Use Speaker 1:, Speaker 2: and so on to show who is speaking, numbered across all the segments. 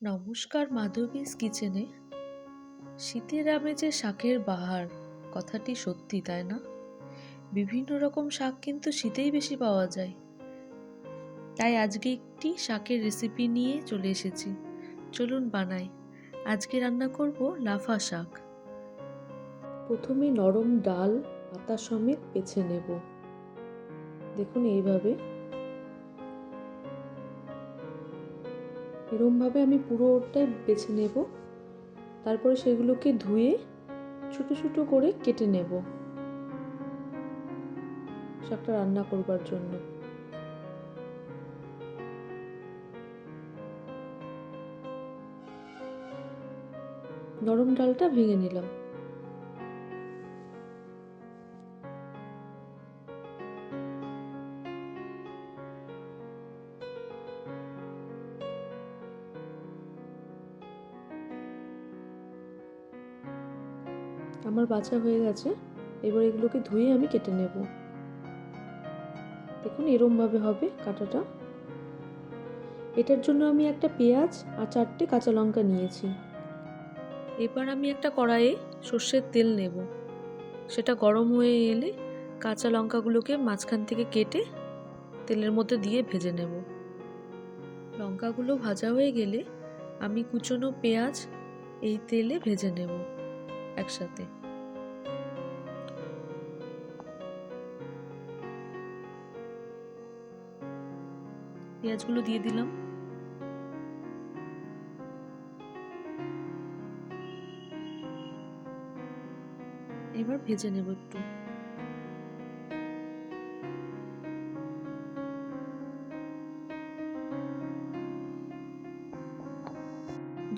Speaker 1: নমস্কার মাধবীস কিচেনে। শীতের আমেজে শাকের বাহার, কথাটি সত্যি তাই না? বিভিন্ন রকম শাক কিন্তু শীতেই বেশি পাওয়া যায়। তাই আজকে একটি শাকের রেসিপি নিয়ে চলে এসেছি, চলুন বানাই। আজকে রান্না করব লাফা শাক। প্রথমে নরম ডাল পাতা সমেত বেছে নেব। দেখুন এইভাবে, এরমভাবে আমি পুরোটাই বেছে নেব। তারপরে সেগুলোকে ধুয়ে ছোট ছোট করে কেটে নেব শাকটা রান্না করবার জন্য। নরম ডালটা ভেঙে নিলাম। আমার বাছা হয়ে গেছে। এবার এগুলোকে ধুয়ে আমি কেটে নেব। দেখুন এরমভাবে হবে কাটাটা। এটার জন্য আমি একটা পেঁয়াজ আর 4টে কাঁচা লঙ্কা নিয়েছি। এবার আমি একটা কড়াইয়ে সর্ষের তেল নেব। সেটা গরম হয়ে এলে কাঁচা লঙ্কাগুলোকে মাঝখান থেকে কেটে তেলের মধ্যে দিয়ে ভেজে নেব। লঙ্কাগুলো ভাজা হয়ে গেলে আমি কুচনো পেঁয়াজ এই তেলে ভেজে নেব একসাথে। পেঁয়াজগুলো দিয়ে দিলাম। এবার ভেজে নেব একটু।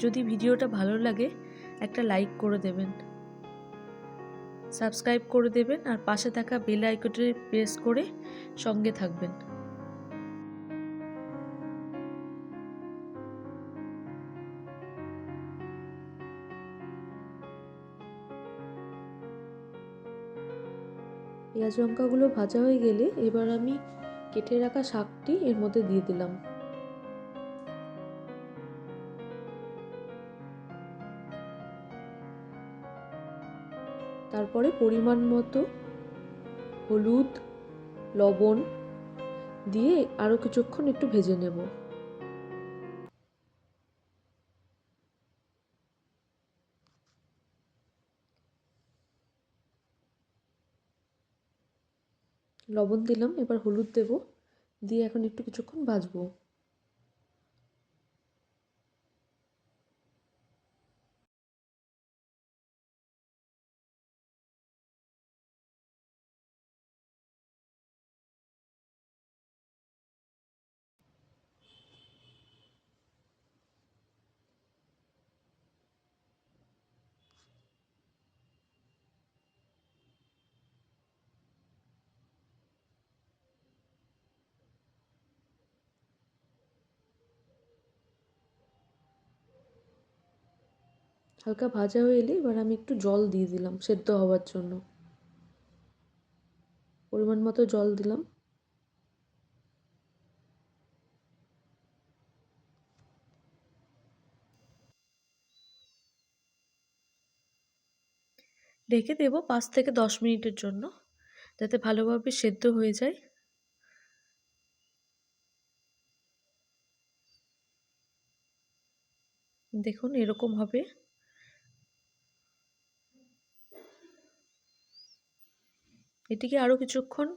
Speaker 1: যদি ভিডিওটা ভালো লাগে একটা লাইক করে দেবেন, সাবস্ক্রাইব করে দেবেন আর পাশে থাকা বেল আইকনটি প্রেস করে সঙ্গে থাকবেন। পেঁয়াজ লঙ্কাগুলো ভাজা হয়ে গেলে এবার আমি কেটে রাখা শাকটি এর মধ্যে দিয়ে দিলাম। তারপরে পরিমাণ মতো হলুদ, লবণ দিয়ে আরও কিছুক্ষণ একটু ভেজে নেব। লবণ দিলাম, এবার হলুদ দেব, দিয়ে এখন একটু কিছুক্ষণ ভাজবো। হালকা ভাজা হয়ে এলে এবার আমি একটু জল দিয়ে দিলাম সেদ্ধ হওয়ার জন্য। পরিমাণ মতো জল দিলাম। ঢেকে দেব 5 থেকে 10 মিনিটের জন্য, যাতে ভালোভাবে সেদ্ধ হয়ে যায়। দেখুন এরকম হবে। এটিকে আরও কিছুক্ষণ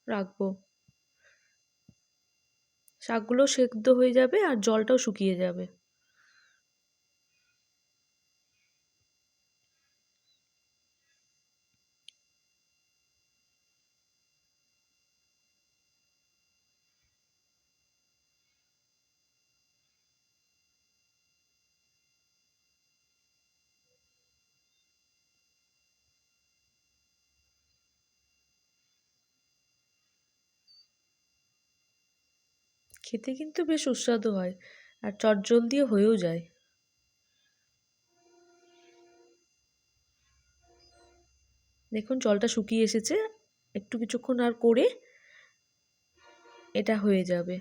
Speaker 1: রাখবো। শাকগুলো সেদ্ধ হয়ে যাবে আর জলটাও শুকিয়ে যাবে। খেতে কিন্তু বেশ সুস্বাদু হয় আর চটজলদি হয়েও যায়। দেখুন জলটা শুকিয়ে এসেছে, একটু কিছুক্ষণ আর করে এটা হয়ে যাবে।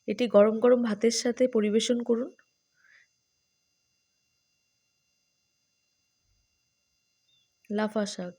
Speaker 1: এটি গরম গরম ভাতের সাথে পরিবেশন করুন। লাফা শাক।